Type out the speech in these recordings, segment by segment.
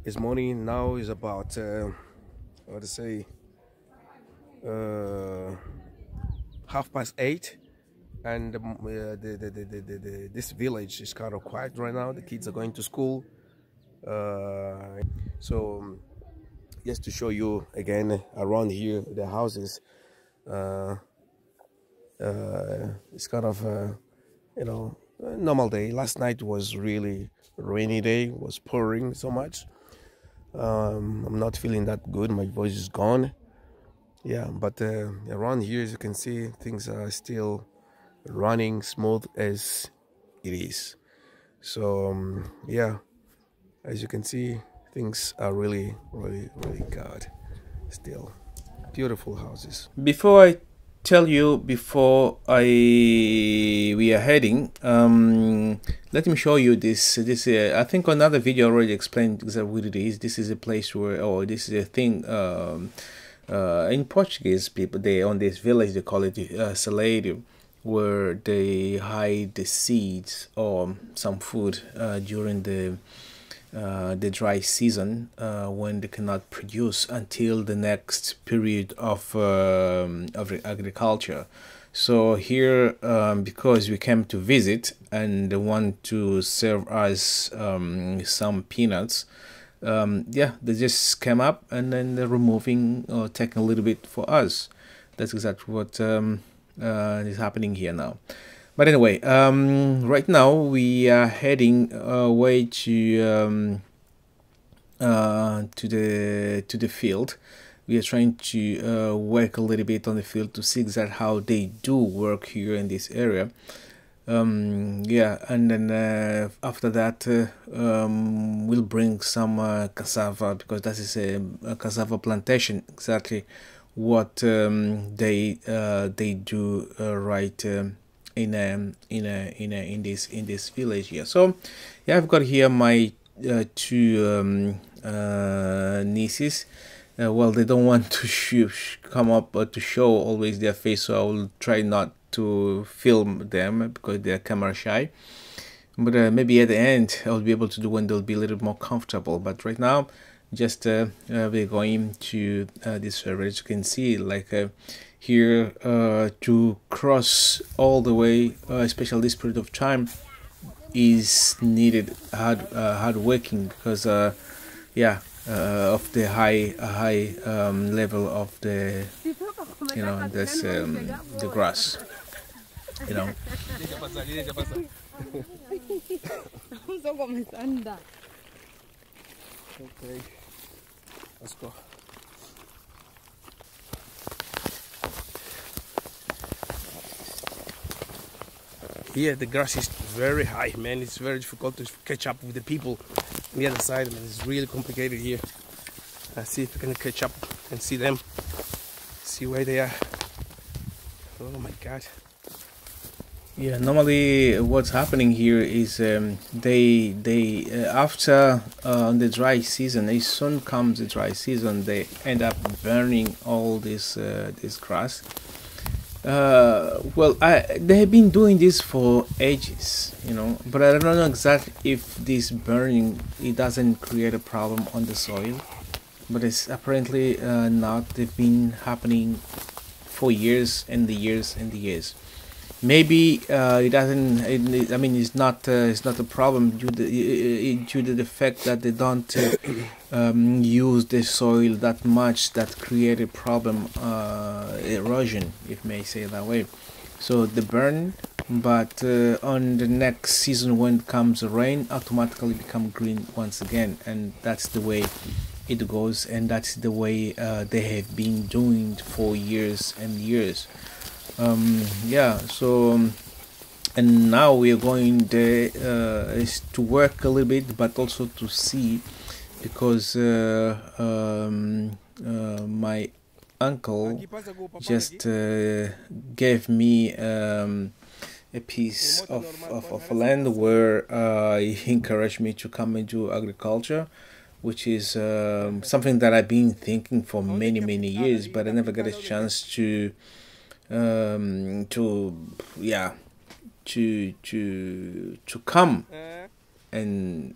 It's morning now. Is about what to say, uh, 8:30, and this village is kind of quiet right now. The kids are going to school, so just to show you again around here the houses. Uh, it's kind of a normal day. Last night was really rainy day. It was pouring so much. I'm not feeling that good. My voice is gone. Yeah, but around here, as you can see, things are still running smooth as it is. So yeah, as you can see, things are really, really, really good. Still, beautiful houses. Before I tell you, before I we are heading, let me show you this. I think another video already explained exactly what it is. This is a place where, or this is a thing. In Portuguese, people, they on this village, they call it celeiro, where they hide the seeds or some food during the dry season, when they cannot produce until the next period of agriculture. So here, because we came to visit and they want to serve us some peanuts, yeah, they just came up and then they're removing or taking a little bit for us. That's exactly what is happening here now. But anyway, right now we are heading away to the field. We are trying to work a little bit on the field to see exactly how they do work here in this area. Yeah, and then after that, we'll bring some cassava, because that is a cassava plantation. Exactly what they do right. In this village here. So yeah, I've got here my two nieces. Well, they don't want to come up to show always their face, so I will try not to film them because they're camera shy. But maybe at the end I'll be able to do when they'll be a little more comfortable. But right now, just we're going to this area. As you can see, like here, to cross all the way, especially this period of time, is needed hard working, because yeah, of the high level of the this the grass, you know. Okay, let's go. Here the grass is very high, man. It's very difficult to catch up with the people on the other side, man. It's really complicated here. Let's see if we can catch up and see them, see where they are. Oh my god. Yeah, normally what's happening here is they after the dry season, as soon comes the dry season, they end up burning all this grass. Well, they have been doing this for ages, but I don't know exactly if this burning, it doesn't create a problem on the soil, but it's apparently not. They've been happening for years and the years and the years. Maybe it doesn't. I mean, it's not a problem due to the fact that they don't use the soil that much. That create a problem, erosion, if may say it that way. So they burn, but on the next season when comes the rain, automatically become green once again, and that's the way it goes, and that's the way they have been doing for years and years. Yeah, so and now we are going there is to work a little bit, but also to see, because my uncle just gave me a piece of land where he encouraged me to come and do agriculture, which is something that I've been thinking for many years, but I never got a chance to yeah, to come and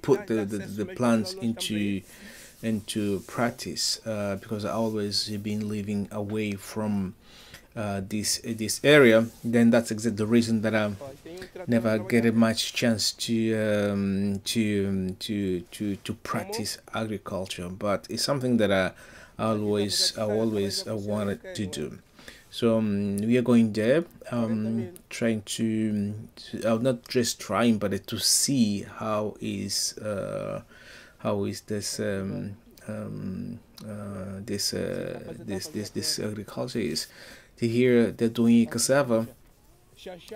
put the plans into practice, because I always been living away from this area. Then that's exactly the reason that I never get a much chance to practice agriculture. But it's something that I always wanted to do. So we are going there, trying not just trying, but to see how is this agriculture is. Here they're doing cassava.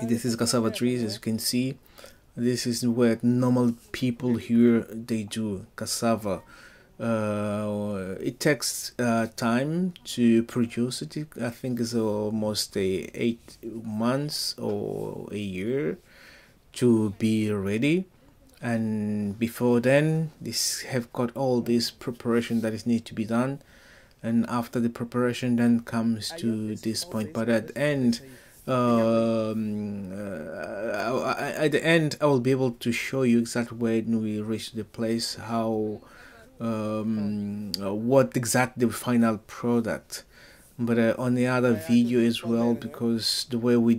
This is cassava trees, as you can see. This is where normal people here they do cassava. It takes time to produce it. I think it's almost 8 months or a year to be ready. And before then, this have got all this preparation that is need to be done. And after the preparation, then comes to this point. But at the end, at the end, I will be able to show you exactly when we reach the place, how what exactly the final product. But on the other video as well, because the way we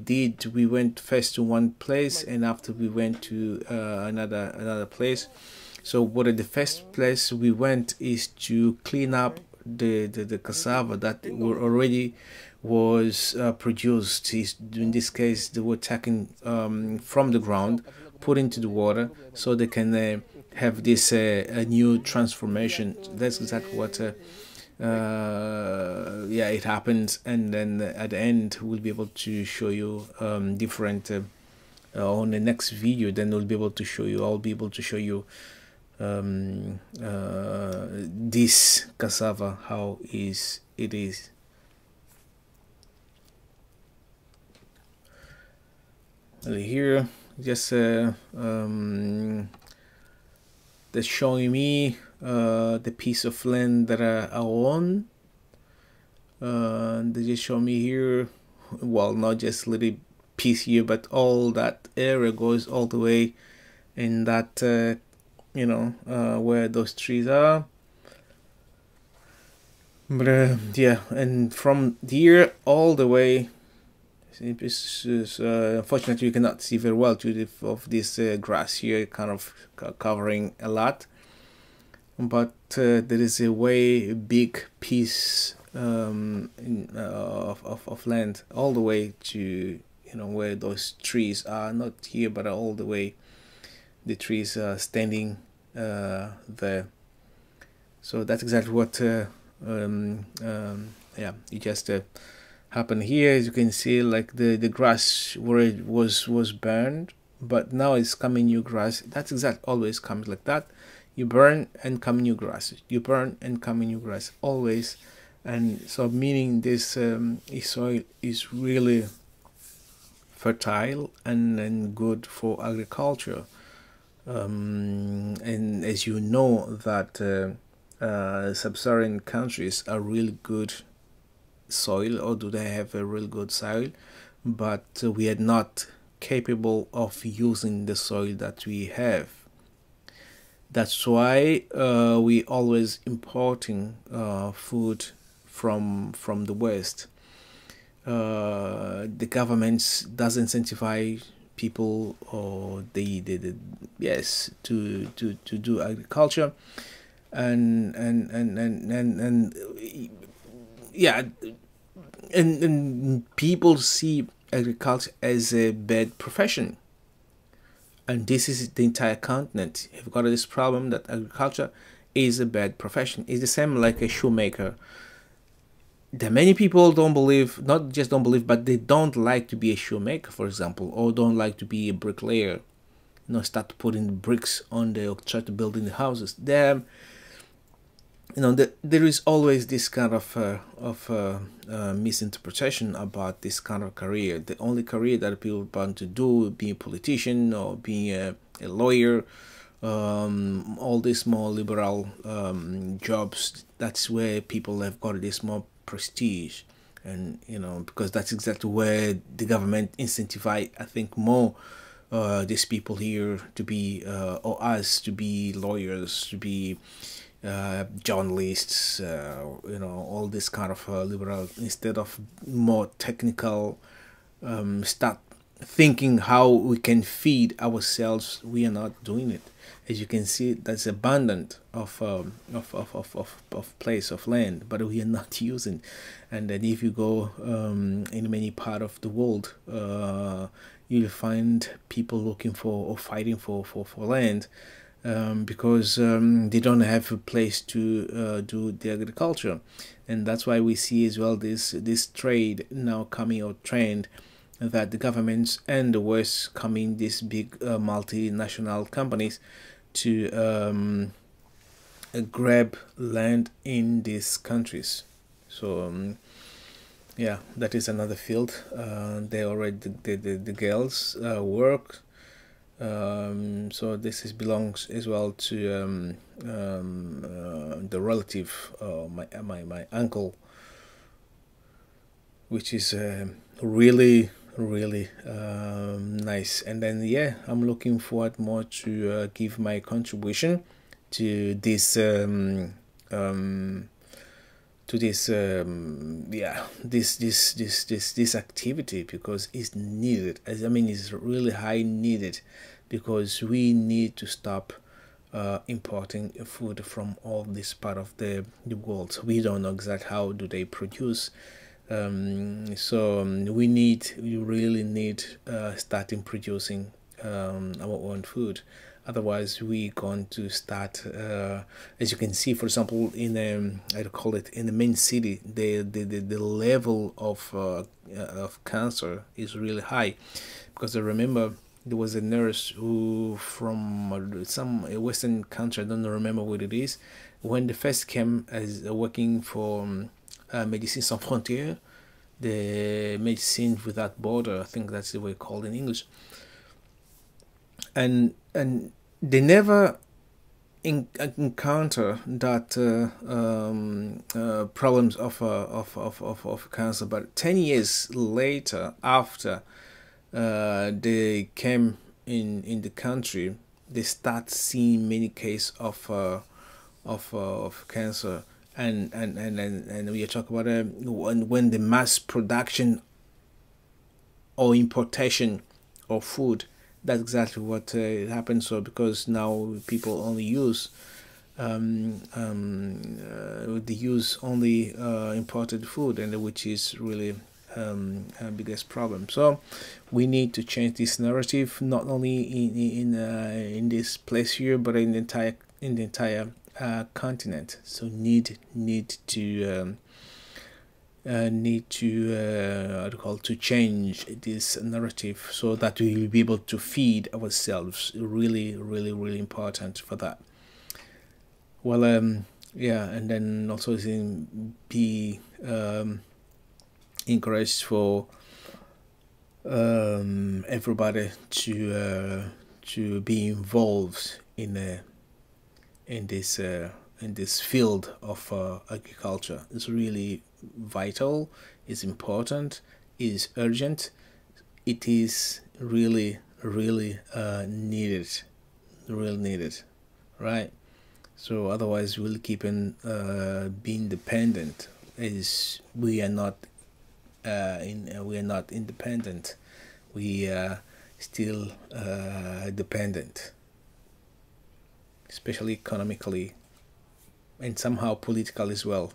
went first to one place and after we went to another place. So what at the first place we went is to clean up the cassava that were already was produced. In this case, they were taken from the ground, put into the water, so they can have this a new transformation. That's exactly what it happens. And then at the end we'll be able to show you different on the next video. Then I'll be able to show you this cassava, how it is. Here just they're showing me the piece of land that I own. They just show me here, well, not just a little piece here, but all that area goes all the way in that where those trees are. But and from here all the way, unfortunately you cannot see very well due of this grass here kind of covering a lot. But there is a way big piece of land all the way to where those trees are, not here but all the way the trees are standing there. So that's exactly what it just happened here. As you can see, like the grass where it was burned, but now it's coming new grass. That's exactly always comes like that. You burn and come new grass. You burn and come new grass always. And so meaning this soil is really fertile and good for agriculture. And as you know that sub-Saharan countries are really good soil, or do they have a real good soil, but we are not capable of using the soil that we have. That's why we always importing food from the West. The governments does incentivize people or to do agriculture, and people see agriculture as a bad profession. And this is the entire continent. You've got this problem that agriculture is a bad profession. It's the same like a shoemaker. There are many people don't believe, not just don't believe, but they don't like to be a shoemaker, for example, or don't like to be a bricklayer. Start putting bricks on or try to build in the houses. There is always this kind of misinterpretation about this kind of career. The only career that people want to do, being a politician or being a lawyer, all these more liberal jobs. That's where people have got this more prestige, and because that's exactly where the government incentivize, I think, more these people here to be or us to be lawyers, to be journalists, all this kind of liberal, instead of more technical, start thinking how we can feed ourselves. We are not doing it. As you can see, that's abundant of place of land, but we are not using. And then if you go in many part of the world, you'll find people looking for or fighting for land, because they don't have a place to do the agriculture. And that's why we see as well this trade now coming out trend, that the governments and the West coming, these big multinational companies, to grab land in these countries. So yeah, that is another field. They already the girls work. So this is belongs as well to the relative, my uncle, which is really nice. And then yeah, I'm looking forward more to give my contribution to this this activity, because it's needed. I mean, it's really high needed, because we need to stop importing food from all this part of the world. We don't know exactly how do they produce. So we really need starting producing our own food. Otherwise, we're going to start, as you can see, for example, in I call it in the main city, the level of cancer is really high, because I remember there was a nurse who from some Western country, I don't remember what it is, when the first came as working for Médecins Sans Frontières, the Medicine Without Border, I think that's the way called in English, and they never encounter that problems of cancer. But 10 years later, after they came in the country, they start seeing many cases of cancer. And we are talking about when the mass production or importation of food, that's exactly what happens. So because now people only use they use only imported food, and which is really biggest problem. So we need to change this narrative, not only in this place here, but in the entire continent. So need to to change this narrative, so that we will be able to feed ourselves. Really important for that. Well, yeah, and then also be encouraged for everybody to be involved in this field of agriculture. It's really vital, it's important, it's urgent, it is really needed, right? So otherwise we'll keep on being dependent, as we are not independent, we are still dependent, especially economically and somehow political as well.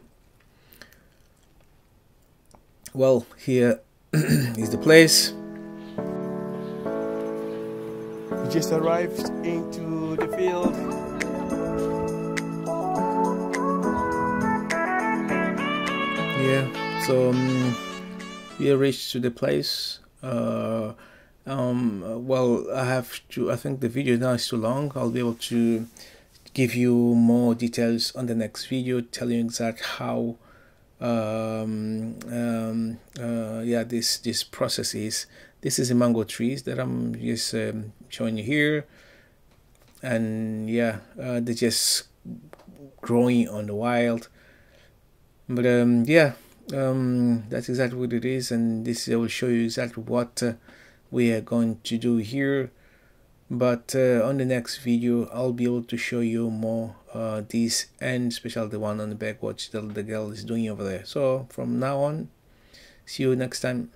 Well, here is the place. We just arrived into the field. Yeah, so we reached to the place. Well, I think the video now is too long. I'll be able to give you more details on the next video, tell you exactly how this process is. This is the mango trees that I'm just showing you here, and yeah, they're just growing on the wild. But that's exactly what it is, and this I will show you exactly what we are going to do here. But on the next video I'll be able to show you more this, and especially the one on the back, what the girl is doing over there. So from now on, see you next time.